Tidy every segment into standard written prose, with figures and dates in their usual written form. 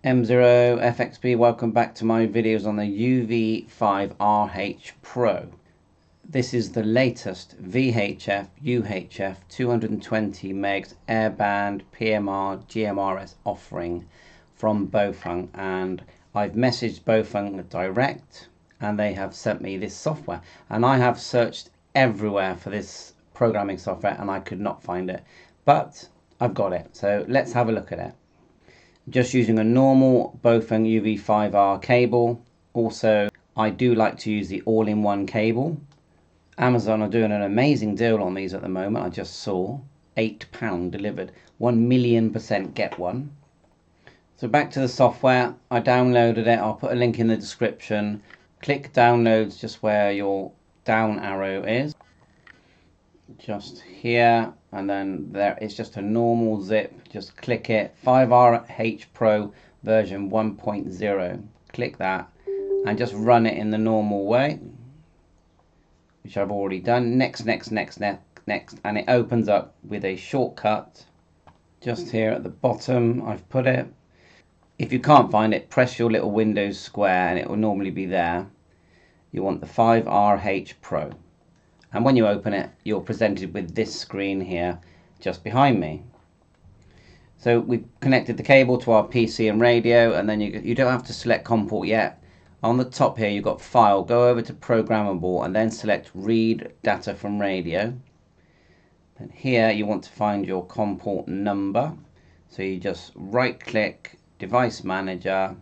M0FXB, welcome back to my videos on the UV5-RH Pro. This is the latest VHF, UHF 220 megs airband PMR GMRS offering from Baofeng, and I've messaged Baofeng direct and they have sent me this software, and I have searched everywhere for this programming software and I could not find it, but I've got it. So let's have a look at it. Just using a normal Baofeng UV5R cable. Also, I do like to use the all-in-one cable. Amazon are doing an amazing deal on these at the moment. I just saw £8 delivered, 1,000,000% get one. So back to the software. I downloaded it. I'll put a link in the description. Click downloads just where your down arrow is, just here, and then there it's just a normal zip. Just click it, 5RH Pro version 1.0. click that and just run it in the normal way, which I've already done. Next, and it opens up with a shortcut just here at the bottom. I've put it. If you can't find it, press your little Windows square and it will normally be there. You want the 5RH Pro. And when you open it, you're presented with this screen here just behind me. So we've connected the cable to our PC and radio, and then you don't have to select COM port yet. On the top here, you've got File, go over to Programmable, and then select Read Data from Radio. And here you want to find your COM port number. So you just right-click, Device Manager,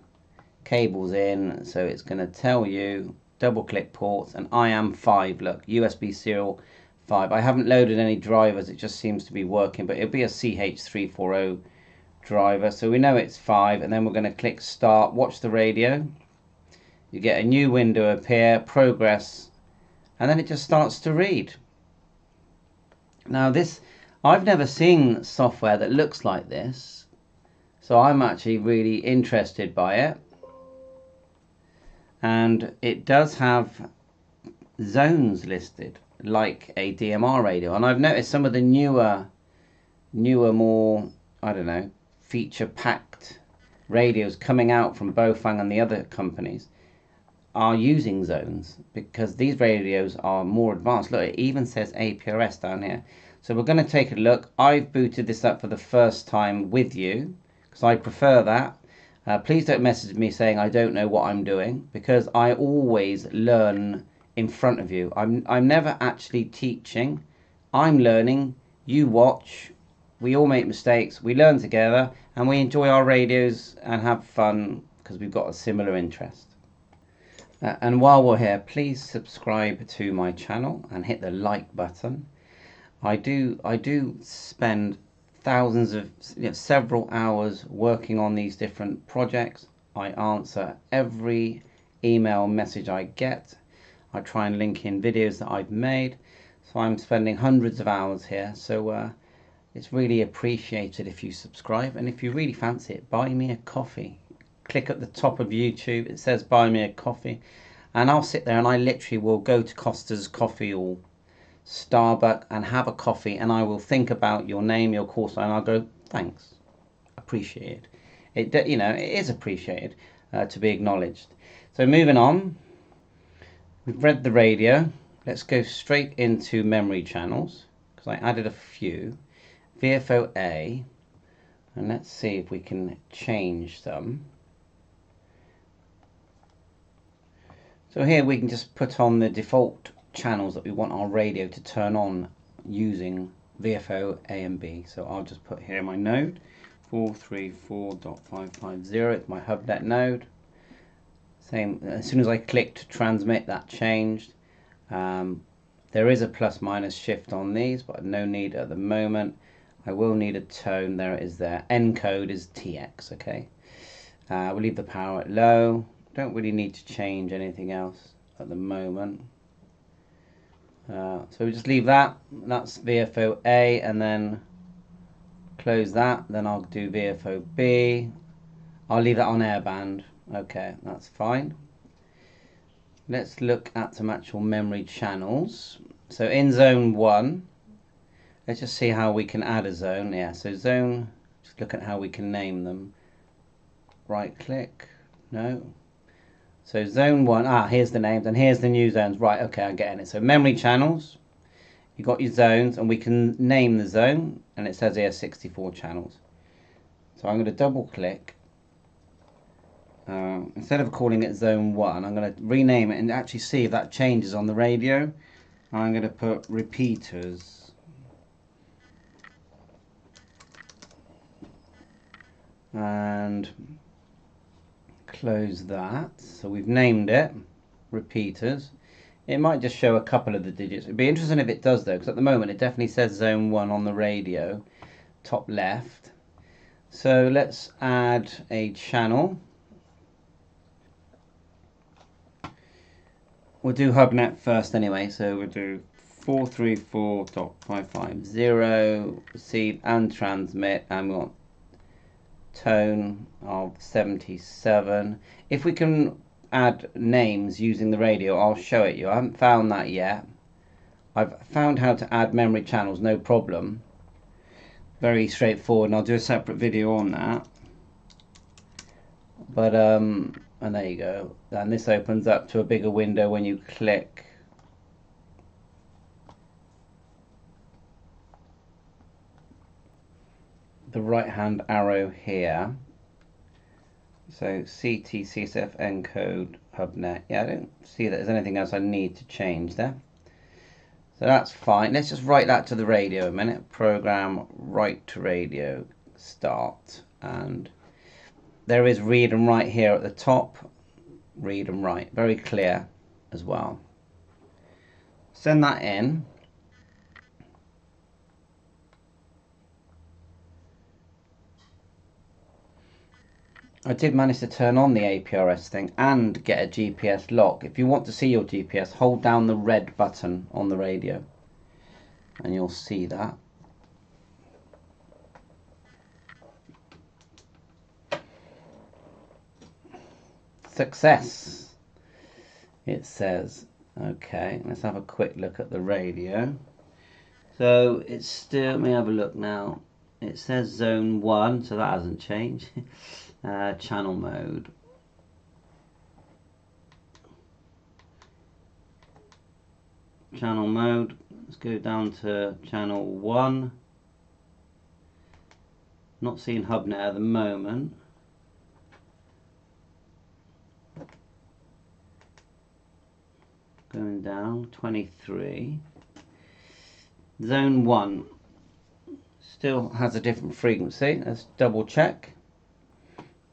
Cables in, so it's going to tell you, double-click ports, and I am 5, look, USB serial 5. I haven't loaded any drivers, it just seems to be working, but it'll be a CH340 driver, so we know it's 5, and then we're going to click Start, watch the radio. You get a new window appear, Progress, and then it just starts to read. Now this, I've never seen software that looks like this, so I'm actually really interested by it. And it does have zones listed like a DMR radio, and I've noticed some of the newer more, I don't know, feature packed radios coming out from Baofeng and the other companies are using zones, because these radios are more advanced. Look, it even says APRS down here. So we're going to take a look. I've booted this up for the first time with you because I prefer that. Please don't message me saying I don't know what I'm doing, because I always learn in front of you. I'm never actually teaching. I'm learning. You watch. We all make mistakes. We learn together and we enjoy our radios and have fun because we've got a similar interest. And while we're here, please subscribe to my channel and hit the like button. I do spend thousands of, several hours working on these different projects. I answer every email message I get. I try and link in videos that I've made. So I'm spending hundreds of hours here. So it's really appreciated if you subscribe. And if you really fancy it, buy me a coffee. Click at the top of YouTube. It says buy me a coffee. And I'll sit there and I literally will go to Costa's Coffee or Starbucks and have a coffee, and I will think about your name, your course, and I'll go, thanks, appreciate it. It is appreciated to be acknowledged. So moving on, we've read the radio. Let's go straight into memory channels, because I added a few. VFO-A, and let's see if we can change them. So here we can just put on the default channels that we want our radio to turn on using VFO A and B. So I'll just put here my node 434.550. it's my hubnet node. Same, as soon as I click to transmit, that changed. There is a plus minus shift on these, but no need at the moment. I will need a tone. There it is there. Encode is TX. Okay, we'll leave the power at low. Don't really need to change anything else at the moment. So we just leave that. That's VFO A, and then close that. Then I'll do VFO B. I'll leave that on airband. Okay, that's fine. Let's look at some actual memory channels. So in zone 1, let's just see how we can add a zone. Yeah, so zone, just look at how we can name them. right click, no. So zone 1, here's the names and here's the new zones. Right, okay, I'm getting it. So memory channels, you've got your zones, and we can name the zone, and it says here 64 channels. So I'm going to double click. Instead of calling it zone 1, I'm going to rename it and actually see if that changes on the radio. I'm going to put repeaters. And close that. So we've named it repeaters. It might just show a couple of the digits. It'd be interesting if it does though, because at the moment it definitely says zone 1 on the radio, top left. So let's add a channel. We'll do HubNet first anyway, so we'll do 434.550, receive and transmit, and we want tone of 77. If we can add names using the radio, I'll show it you. I haven't found that yet. I've found how to add memory channels, no problem. Very straightforward, and I'll do a separate video on that. But and there you go. And this opens up to a bigger window when you click. The right hand arrow here. So CT, CSF, encode, HubNet. Yeah, I don't see that there's anything else I need to change there. So that's fine. Let's just write that to the radio a minute. Program write to radio, start. And there is read and write here at the top. Read and write. Very clear as well. Send that in. I did manage to turn on the APRS thing and get a GPS lock. If you want to see your GPS, hold down the red button on the radio and you'll see that. Success, it says. Okay, let's have a quick look at the radio. So it's still, let me have a look now. It says zone 1, so that hasn't changed. Channel mode. Channel mode. Let's go down to channel 1. Not seeing HubNet at the moment. Going down, 23. Zone 1 still has a different frequency. Let's double check.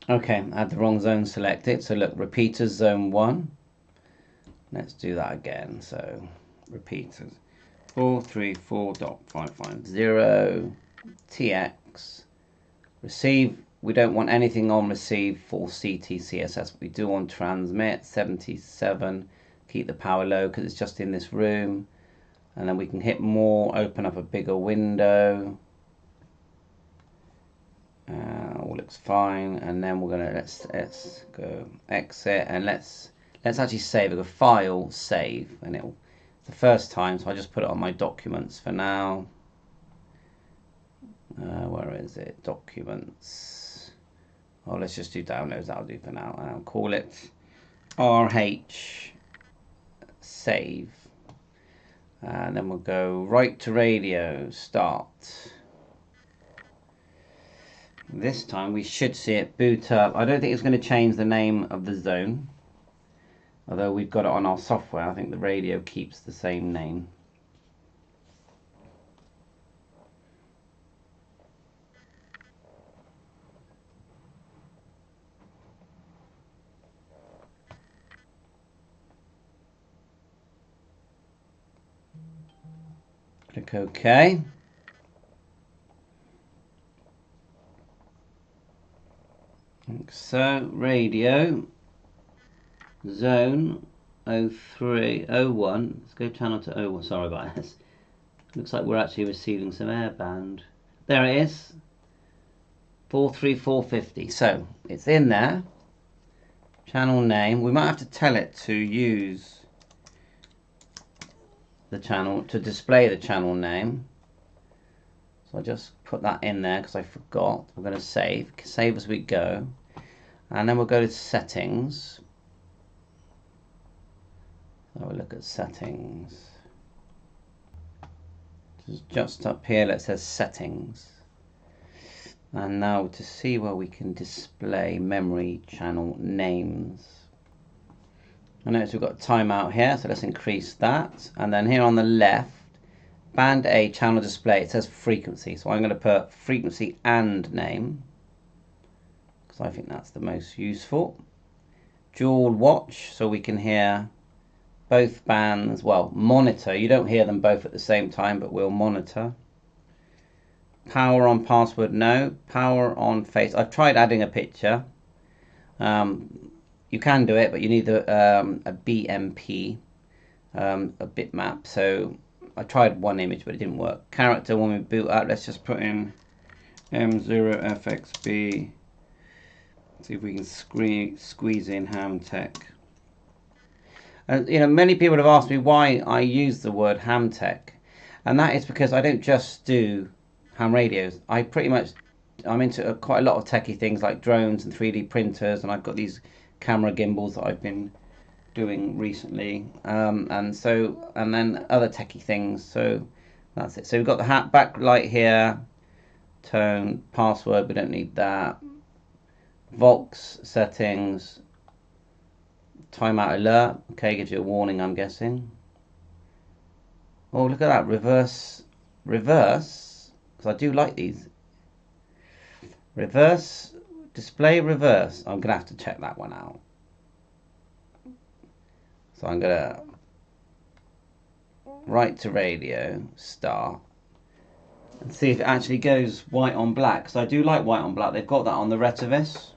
Okay, I had the wrong zone selected. So look, repeaters zone 1. Let's do that again. So repeaters 434.550 TX. Receive. We don't want anything on receive for CT CSS. We do on transmit 77. Keep the power low because it's just in this room. And then we can hit more, open up a bigger window. All looks fine, and then we're gonna let's go exit, and let's actually save. Go file, save, and it's the first time, so I just put it on my documents for now. Where is it? Documents. Oh, let's just do downloads. That'll do for now. And I'll call it RH save, and then we'll go right to radio, start. This time we should see it boot up. I don't think it's going to change the name of the zone, although we've got it on our software. I think the radio keeps the same name. Click OK. So radio zone 0301. Let's go channel to 01. Sorry about this. Looks like we're actually receiving some airband. There it is. 43450. So it's in there. Channel name. We might have to tell it to use the channel to display the channel name. So I just put that in there because I forgot. We're going to save as we go. And then we'll go to settings. Have a look at settings. Just up here it says settings. And now to see where we can display memory channel names. I notice we've got timeout here, so let's increase that. And then here on the left, band A channel display, it says frequency. So I'm going to put frequency and name, because I think that's the most useful. Dual watch, so we can hear both bands, well, monitor. You don't hear them both at the same time, but we'll monitor. Power on password, no. Power on face. I've tried adding a picture. You can do it, but you need a BMP, a bitmap. So I tried one image, but it didn't work. Character, when we boot up, let's just put in M0FXB. See if we can squeeze in Hamtech. You know, many people have asked me why I use the word Hamtech, and that is because I don't just do ham radios. I'm into quite a lot of techie things like drones and 3D printers, and I've got these camera gimbals that I've been doing recently, and then other techie things. So that's it. So we've got the backlight here, tone, password, we don't need that. Vox settings, timeout alert. Okay, gives you a warning, I'm guessing. Oh, look at that, reverse, because I do like these. Reverse, display reverse. I'm gonna have to check that one out. So I'm gonna write to radio, start, and see if it actually goes white on black, because I do like white on black. They've got that on the Retivis.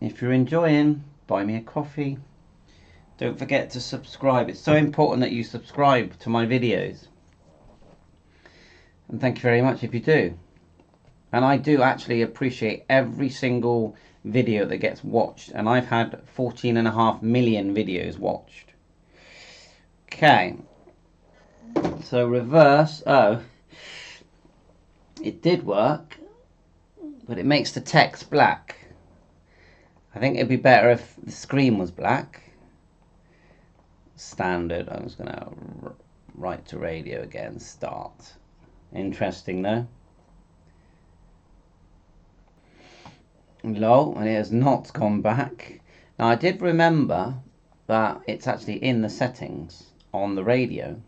If you're enjoying, buy me a coffee. Don't forget to subscribe. It's so important that you subscribe to my videos. And thank you very much if you do. And I do actually appreciate every single video that gets watched. And I've had 14.5 million videos watched. Okay. So reverse. Oh. It did work. But it makes the text black. I think it'd be better if the screen was black. Standard. I'm just going to write to radio again. Start. Interesting though. Lol, and it has not gone back. Now I did remember that it's actually in the settings on the radio.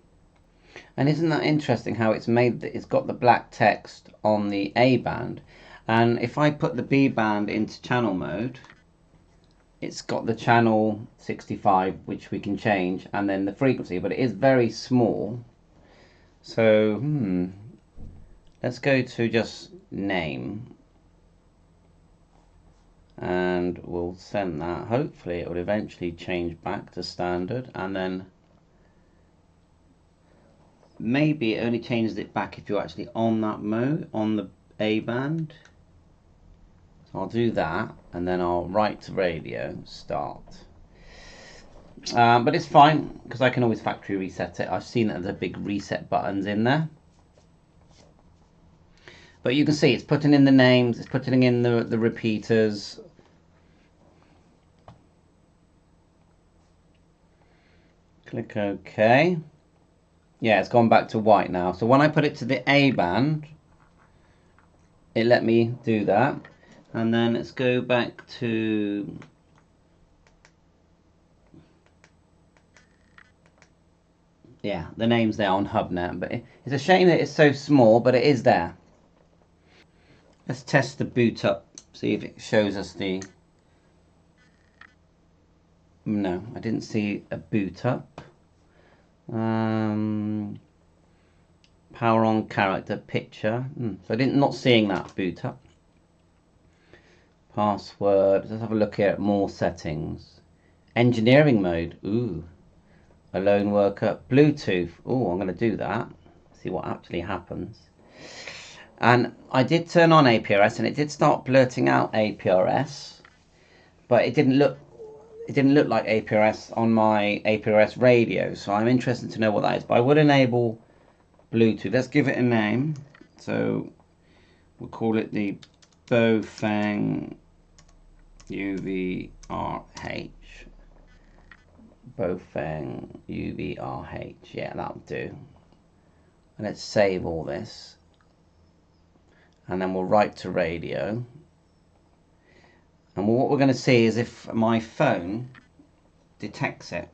And isn't that interesting how it's made that it's got the black text on the A band, and if I put the B band into channel mode, it's got the channel 65, which we can change, and then the frequency, but it is very small. So let's go to just name, and we'll send that. Hopefully it will eventually change back to standard, and then maybe it only changes it back if you're actually on that mode, on the A band. So I'll do that, and then I'll write to radio, start. But it's fine, because I can always factory reset it. I've seen that there's big reset buttons in there. But you can see it's putting in the names, it's putting in the repeaters. Click OK. Yeah, it's gone back to white now. So when I put it to the A band, it let me do that. And then let's go back to the name's there on HubNet, but it's a shame that it's so small, but it is there. Let's test the boot up, see if it shows us the... No, I didn't see a boot up. Power on character, picture. So I didn't, not seeing that boot up. Password. Let's have a look here at more settings. Engineering mode. Ooh. A lone worker. Bluetooth. Ooh, I'm going to do that. See what actually happens. And I did turn on APRS, and it did start blurting out APRS, but it didn't look like APRS on my APRS radio. So I'm interested to know what that is. But I would enable Bluetooth. Let's give it a name. So We'll call it the Baofeng UVRH. Baofeng UVRH. Yeah, that'll do. And let's save all this. And then we'll write to radio. And what we're going to see is if my phone detects it.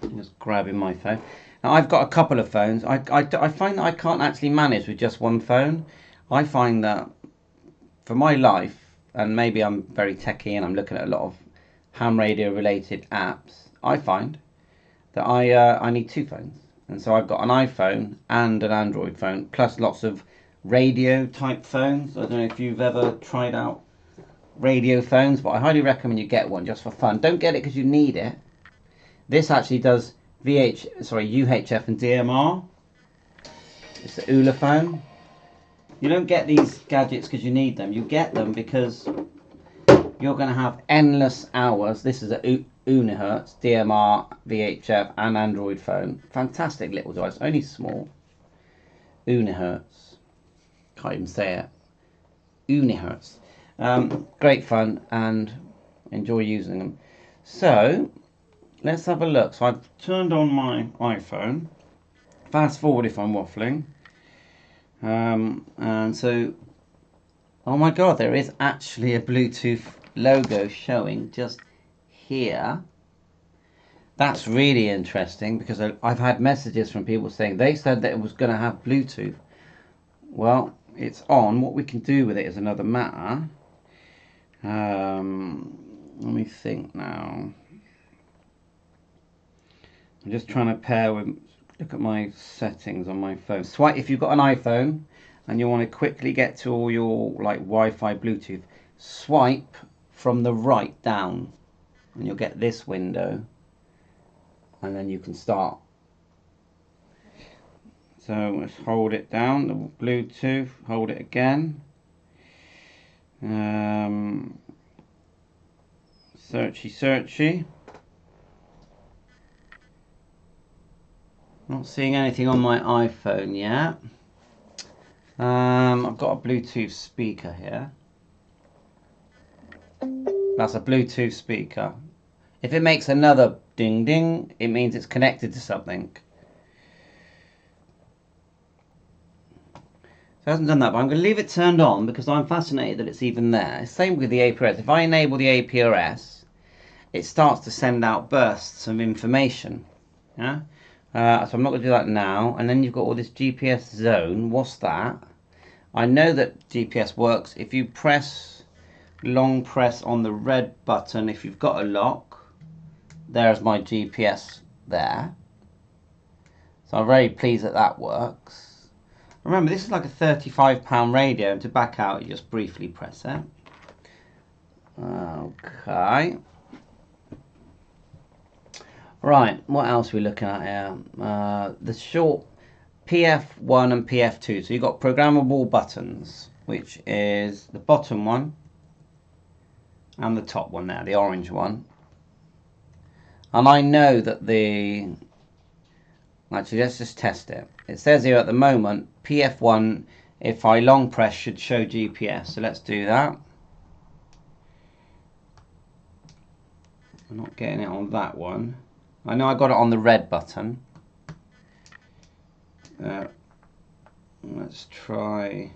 I'm just grabbing my phone. Now I've got a couple of phones. I find that I can't actually manage with just one phone. I find that for my life, and maybe I'm very techie and I'm looking at a lot of ham radio related apps, I find that I need two phones. And so I've got an iPhone and an Android phone, plus lots of radio type phones. I don't know if you've ever tried out radio phones, but I highly recommend you get one just for fun. Don't get it because you need it. This actually does UHF and DMR. It's the ULA phone. You don't get these gadgets because you need them. You get them because you're going to have endless hours. This is a UHF, DMR, VHF and Android phone. Fantastic little device, only small. UHF. Can't even say it. UHF. Great fun and enjoy using them. So let's have a look. So I've turned on my iPhone. Fast forward if I'm waffling. And so, oh my god, there is actually a Bluetooth logo showing just here. That's really interesting because I've had messages from people saying they said that it was going to have Bluetooth. Well, it's on. What we can do with it is another matter. Let me think now. I'm just trying to pair with, look at my settings on my phone. Swipe, if you've got an iPhone and you want to quickly get to all your like Wi-Fi, Bluetooth, swipe from the right down and you'll get this window and then you can start. So let's hold it down, the Bluetooth, hold it again. Searchy. Not seeing anything on my iPhone yet. I've got a Bluetooth speaker here. That's a Bluetooth speaker. If it makes another ding ding, it means it's connected to something. So it hasn't done that, but I'm going to leave it turned on because I'm fascinated that it's even there. Same with the APRS. If I enable the APRS, it starts to send out bursts of information. Yeah. So I'm not going to do that now. And then you've got all this GPS zone. What's that? I know that GPS works if you long press on the red button. If you've got a lock, there's my GPS there. So I'm very pleased that that works. Remember, this is like a £35 radio, and to back out, you just briefly press it. Okay. Right, what else are we looking at here? The short PF1 and PF2. So you've got programmable buttons, which is the bottom one and the top one there, the orange one. And I know that actually, let's just test it. It says here at the moment, PF1, if I long press, should show GPS. So let's do that. I'm not getting it on that one. I know I got it on the red button. Let's try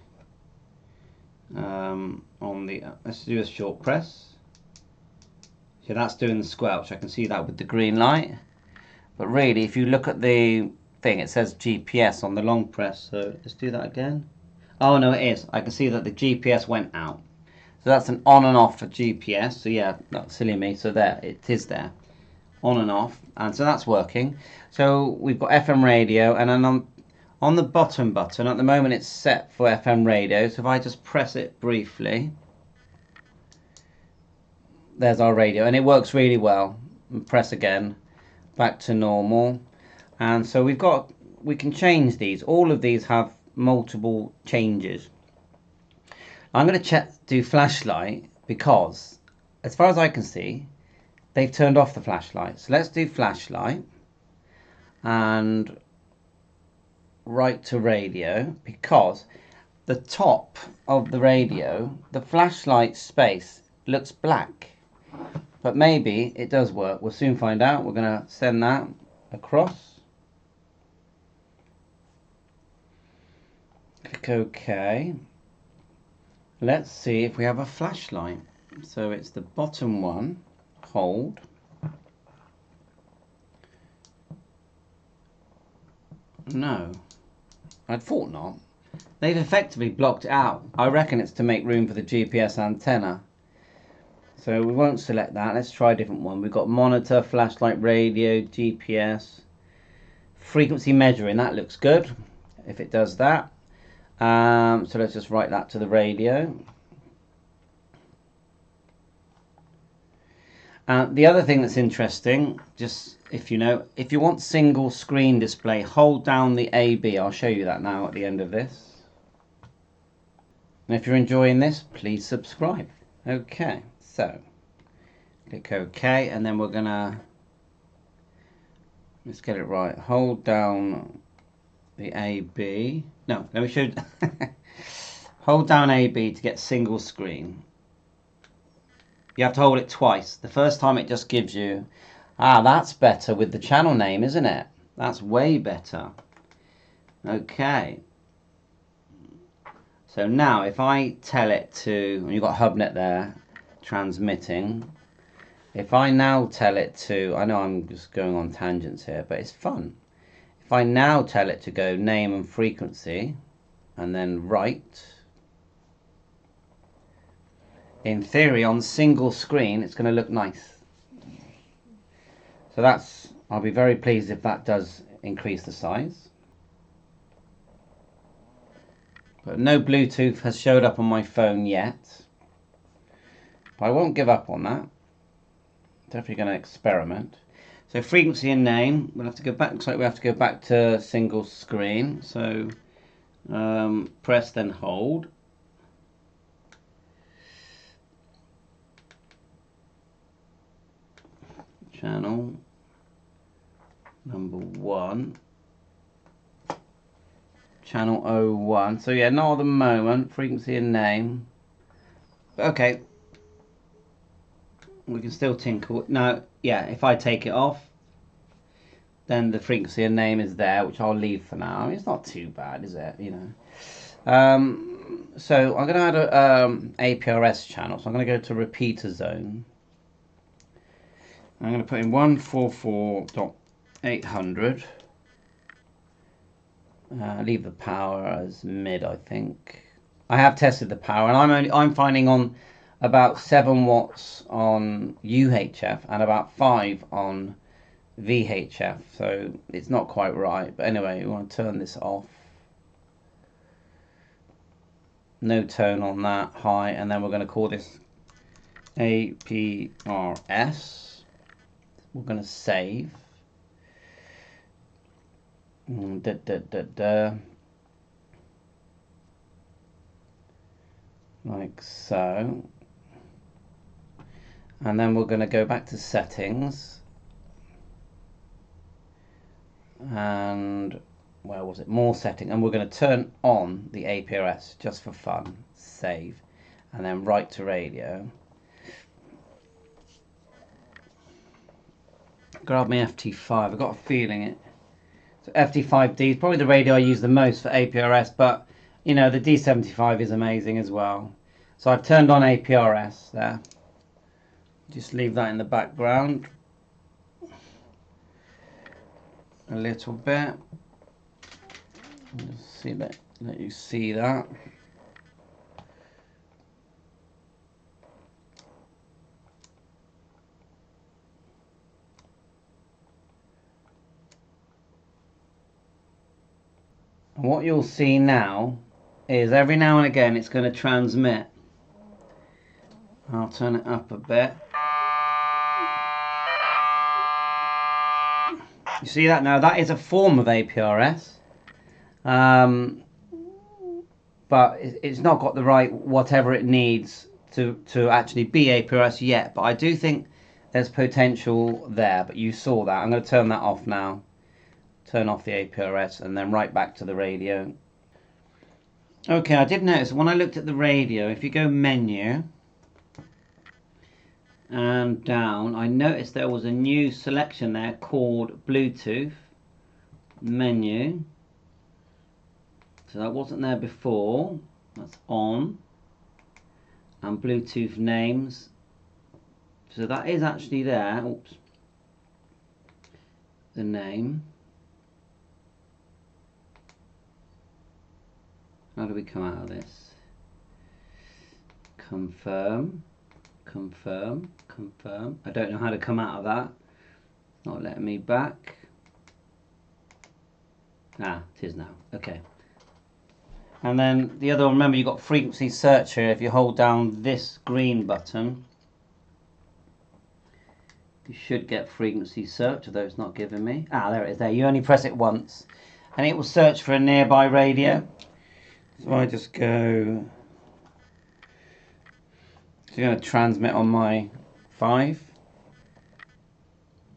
let's do a short press. So that's doing the squelch. I can see that with the green light. But really, if you look at the thing, it says GPS on the long press. So let's do that again. Oh no, it is. I can see that the GPS went out. So that's an on and off for GPS. So yeah, that's silly me. So there, it is there. On and off. And so that's working. So we've got FM radio. And then on the bottom button, at the moment it's set for FM radio. So if I just press it briefly, there's our radio. And it works really well. And press again. Back to normal. And so we can change these. All of these have multiple changes. I'm going to do flashlight because as far as I can see, they've turned off the flashlight. So let's do flashlight and write to radio because the top of the radio, the flashlight space looks black, but maybe it does work. We'll soon find out. We're going to send that across. Click OK. Let's see if we have a flashlight. So it's the bottom one. Hold. No, I thought not. They've effectively blocked it out. I reckon it's to make room for the GPS antenna. So we won't select that. Let's try a different one. We've got monitor, flashlight, radio, GPS, frequency measuring. That looks good if it does that. So let's just write that to the radio. The other thing that's interesting, just if you want single screen display, hold down the AB. I'll show you that now at the end of this. And if you're enjoying this, please subscribe. Okay, so click OK, and then we're gonna, let's get it right. Hold down the AB. No, let me show. Hold down AB to get single screen. You have to hold it twice. The first time it just gives you, that's better with the channel name, isn't it? That's way better. Okay. So now if I tell it to, you've got HubNet there, transmitting. If I now tell it to, I know I'm just going on tangents here, but it's fun. If I now tell it to go name and frequency, and then write, in theory, on single screen, it's going to look nice. So that's, I'll be very pleased if that does increase the size. But no Bluetooth has showed up on my phone yet. But I won't give up on that. Definitely going to experiment. So frequency and name, we'll have to go back. Looks like we have to go back to single screen. So press then hold. Channel number 1, channel 01. So yeah, not at the moment. Frequency and name. Okay, we can still tinker. Now, yeah, if I take it off, then the frequency and name is there, which I'll leave for now. I mean, it's not too bad, is it? So I'm going to add a APRS channel. So I'm going to go to repeater zone. I'm going to put in 144.800. Leave the power as mid, I think. I have tested the power, and I'm finding on about 7 watts on UHF and about 5 on VHF. So it's not quite right. But anyway, we want to turn this off. No tone on that, high, and then we're going to call this APRS. We're going to save. Like so. And then we're going to go back to settings. And where was it? More setting. And we're going to turn on the APRS just for fun. Save. And then write to radio. Grab my FT5. I've got a feeling it. So FT5D is probably the radio I use the most for APRS, but the D75 is amazing as well. So I've turned on APRS there. Just leave that in the background a little bit. Just see that. Let you see that. And what you'll see now is every now and again it's going to transmit. I'll turn it up a bit. You see that now? That is a form of APRS. But it's not got the right whatever it needs to actually be APRS yet. But I do think there's potential there. But you saw that. I'm going to turn that off now. Turn off the APRS and then right back to the radio. Okay, I did notice when I looked at the radio, if you go menu and down, I noticed there was a new selection there called Bluetooth menu. So that wasn't there before. That's on. And Bluetooth names. So that is actually there. Oops. The name. How do we come out of this? Confirm. Confirm. Confirm. I don't know how to come out of that. It's not letting me back. Ah, it is now. Okay. And then the other one, remember you've got frequency search here. If you hold down this green button, you should get frequency search, although it's not giving me. Ah, there it is there. You only press it once and it will search for a nearby radio. So I just go, it's going to transmit on my 5.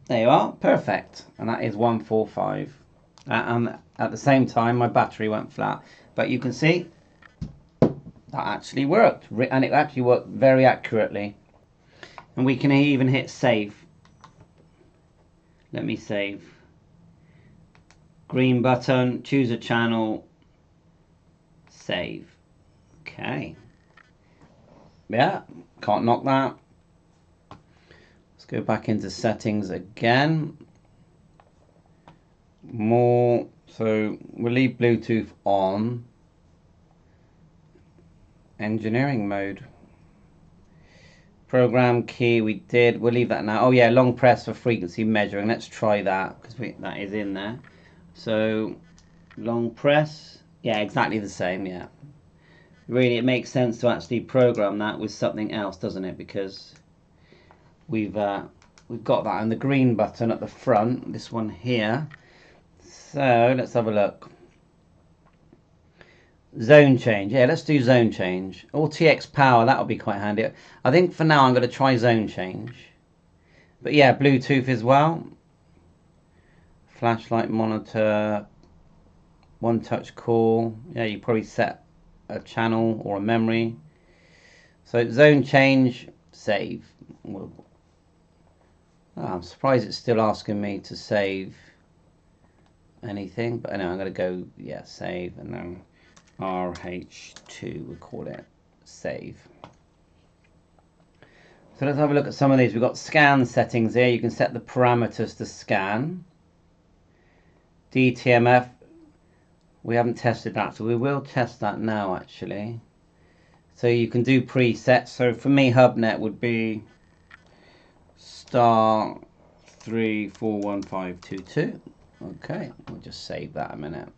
There you are, perfect. And that is 145. And at the same time my battery went flat. But you can see that actually worked. And it actually worked very accurately. And we can even hit save. Let me save. Green button, choose a channel, save. Okay. Yeah, can't knock that. Let's go back into settings again. More, so we'll leave Bluetooth on. Engineering mode. Program key we did, we'll leave that now. Oh yeah, long press for frequency measuring. Let's try that because that is in there. So long press, yeah, exactly the same, yeah. Really, it makes sense to actually program that with something else, doesn't it? Because we've got that, and the green button at the front, this one here. So let's have a look. Zone change, yeah, let's do zone change. Or TX power, that'll be quite handy. I think for now I'm going to try zone change. But yeah, Bluetooth as well. Flashlight monitor, one touch call. Yeah, you probably set a channel or a memory. So zone change, save. Oh, I'm surprised it's still asking me to save anything, but anyway, I'm going to go, yeah, save, and then RH2, we'll call it, save. So let's have a look at some of these. We've got scan settings here. You can set the parameters to scan. DTMF, we haven't tested that, so we will test that now actually. So you can do presets. So for me, HubNet would be star 341522. Okay, we'll just save that a minute.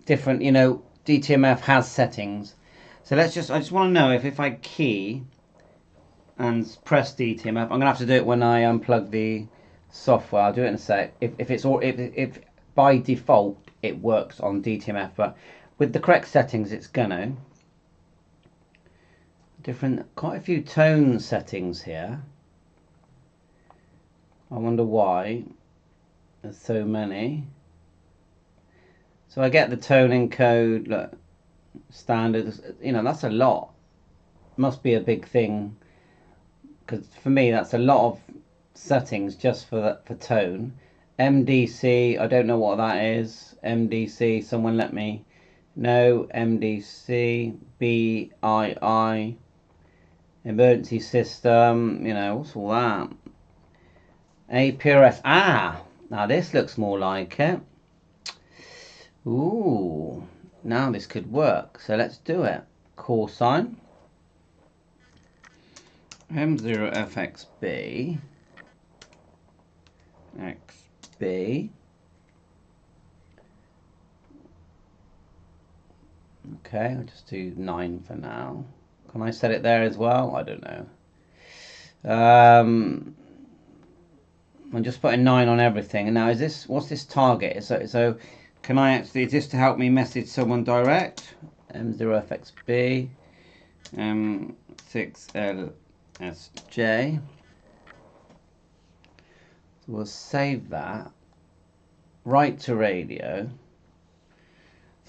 Different, you know, DTMF has settings. So let's just, I just want to know if I key and press DTMF, I'm going to have to do it when I unplug the software. I'll do it in a sec. If by default it works on DTMF, but with the correct settings it's gonna. Quite a few tone settings here. I wonder why there's so many. So I get the tone encode, look, standard, you know, that's a lot. Must be a big thing, because for me that's a lot of settings just for tone. MDC, I don't know what that is. MDC, someone let me know. MDC, BII, emergency system, you know, what's all that? APRS, now this looks more like it. Ooh, now this could work. So let's do it. Call sign. M0FXB. XB. Okay, I'll just do 9 for now. Can I set it there as well? I don't know. I'm just putting 9 on everything. And now is this, what's this target? So can I actually, is this to help me message someone direct? M0FXB, M6LSJ. So we'll save that. Write to radio.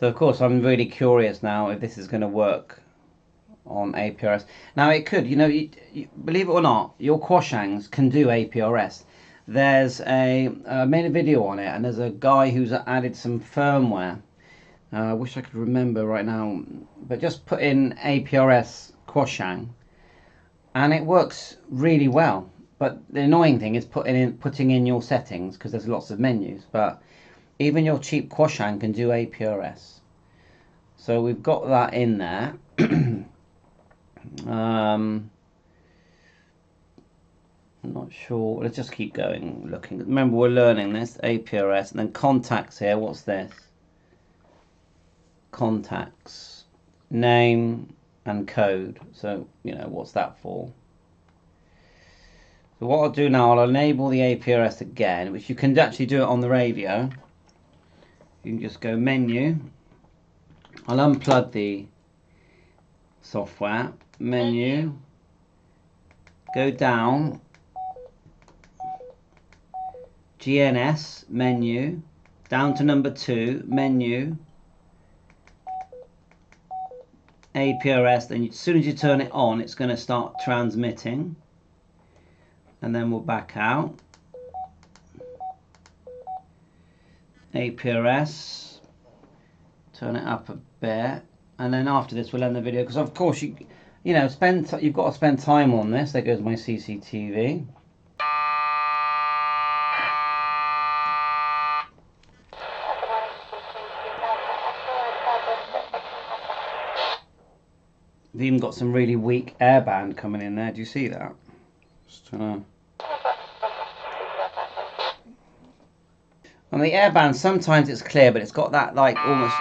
So of course I'm really curious now if this is going to work on APRS. Now it could, you know, believe it or not, your Quashangs can do APRS. There's I made a video on it, and there's a guy who's added some firmware. I wish I could remember right now, but just put in APRS Quashang and it works really well. But the annoying thing is putting in your settings, because there's lots of menus, but even your cheap Quashang can do APRS. So we've got that in there. I'm not sure. Let's just keep going, looking. Remember, we're learning this APRS, and then contacts here. What's this? Contacts, name and code. So, you know, what's that for? So what I'll do now, I'll enable the APRS again, which you can actually do it on the radio. You can just go menu. I'll unplug the software. Menu. Go down. GNS menu. Down to number 2. Menu. APRS. Then as soon as you turn it on, it's going to start transmitting. And then we'll back out. APRS. Turn it up a bit. And then after this we'll end the video, because of course you've got to spend time on this. There goes my CCTV. We've even got some really weak airband coming in there. Do you see that? Just on the airband, sometimes it's clear, but it's got that like almost.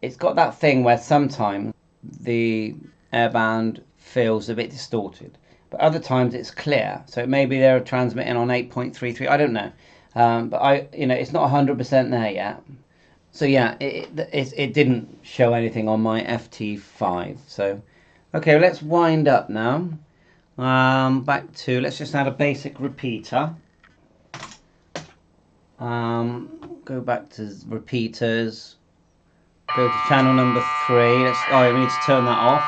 It's got that thing where sometimes the airband feels a bit distorted, but other times it's clear. So maybe they're transmitting on 8.33. I don't know, but it's not 100% there yet. So yeah, it didn't show anything on my FT5. So okay, let's wind up now. Back to, let's just add a basic repeater. Go back to repeaters. Go to channel number 3. We need to turn that off.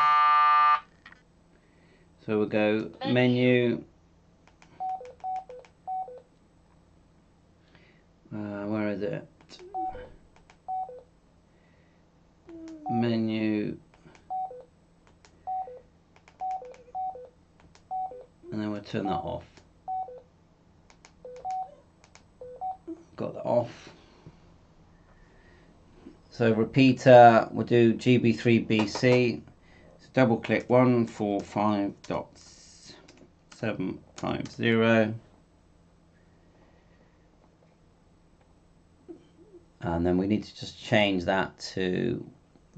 So we'll go menu. Where is it? Menu. And then we'll turn that off. Got that off. So repeater, we'll do GB3BC. So double click 145.750. And then we need to just change that to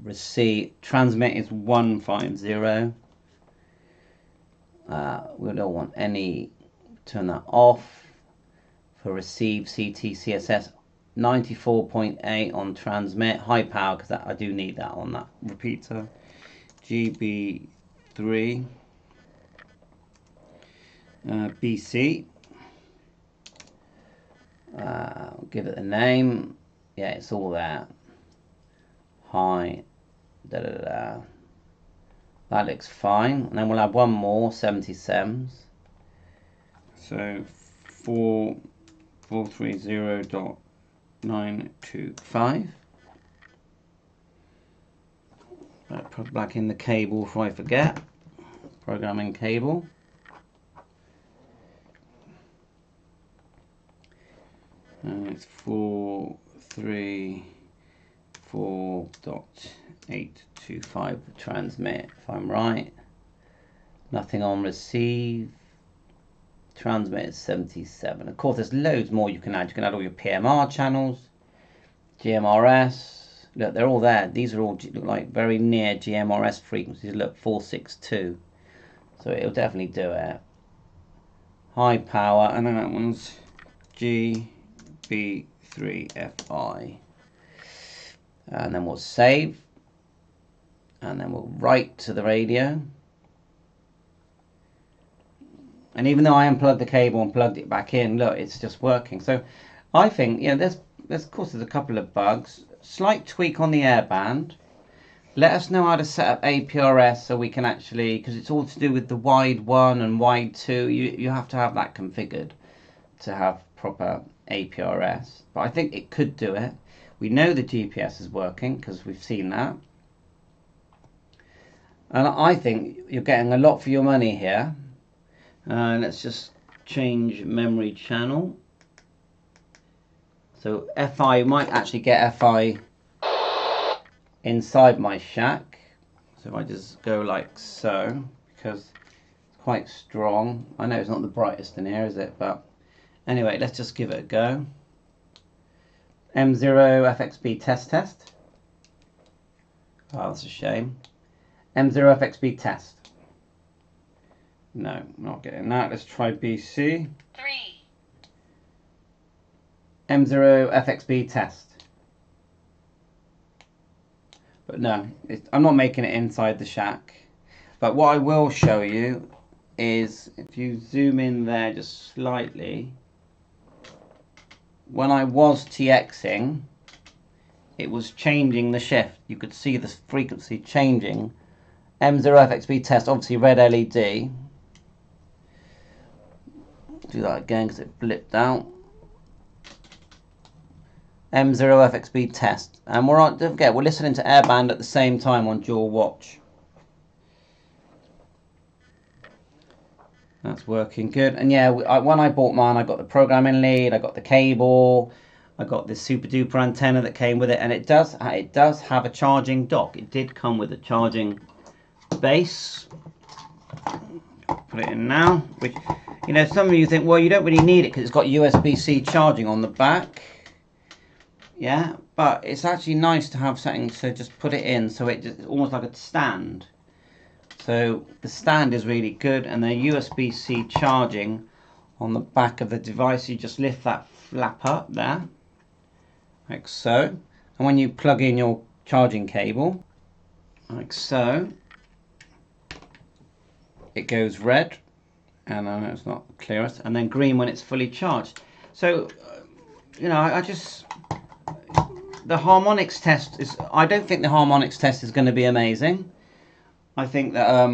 receive. Transmit is 150. We don't want any. Turn that off. For receive, CT, CSS. 94.8 on transmit, high power, because I do need that on that repeater. GB3 BC. Give it a name. Yeah, it's all there. High. That looks fine. And then we'll have one more 77s. So 430.925. Put back in the cable before I forget. Programming cable. And it's 434.825 transmit, if I'm right. Nothing on receive. Transmit is 77. Of course, there's loads more you can add. You can add all your PMR channels, GMRS. Look, they're all there. These are all like very near GMRS frequencies. Look, 462. So it'll definitely do it. High power, and then that one's GB3FI. And then we'll save. And then we'll write to the radio. And even though I unplugged the cable and plugged it back in, look, it's just working. So I think, there's of course there's a couple of bugs. Slight tweak on the airband. Let us know how to set up APRS so we can actually, because it's all to do with the wide 1 and wide 2. You have to have that configured to have proper APRS. But I think it could do it. We know the GPS is working because we've seen that. And I think you're getting a lot for your money here. Let's just change memory channel. So FI, might actually get FI inside my shack. So if I just go like so, because it's quite strong. I know it's not the brightest in here, is it? But anyway, let's just give it a go. M0 FXB test. Oh, that's a shame. M0 FXB test. No, not getting that. Let's try BC. 3. M0 FXB test. But no, I'm not making it inside the shack. But what I will show you is, if you zoom in there just slightly, when I was TXing, it was changing the shift. You could see the frequency changing. M0 FXB test, obviously red LED. Do that again because it blipped out. M0 FXB test, and don't forget, we're listening to airband at the same time on dual watch. That's working good. And yeah, when I bought mine, I got the programming lead, I got the cable, I got this super duper antenna that came with it, and it does have a charging dock. It did come with a charging base. Put it in now, which, some of you think, well, you don't really need it because it's got USB-C charging on the back. Yeah, but it's actually nice to have something to just put it in, so it's almost like a stand. So the stand is really good, and the USB-C charging on the back of the device, you just lift that flap up there, like so. And when you plug in your charging cable, like so, it goes red, and I know it's not the clearest, and then green when it's fully charged. So, the harmonics test is, I don't think the harmonics test is going to be amazing. I think that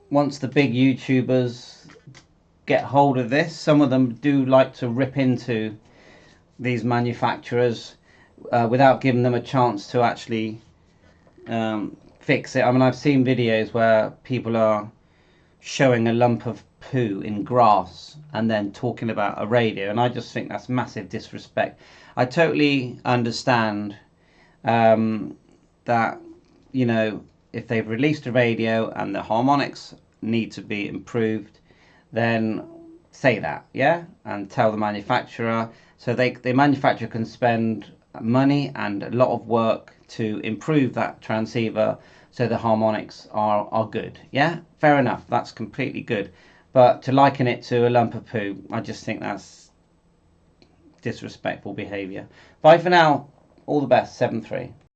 once the big YouTubers get hold of this, some of them do like to rip into these manufacturers without giving them a chance to actually fix it. I mean, I've seen videos where people are showing a lump of poo in grass and then talking about a radio, and I just think that's massive disrespect. I totally understand that, if they've released a radio and the harmonics need to be improved, then say that, yeah, and tell the manufacturer, so the manufacturer can spend money and a lot of work to improve that transceiver so the harmonics are good. Yeah, fair enough, that's completely good. But to liken it to a lump of poo, I just think that's disrespectful behaviour. Bye for now, all the best, 7-3.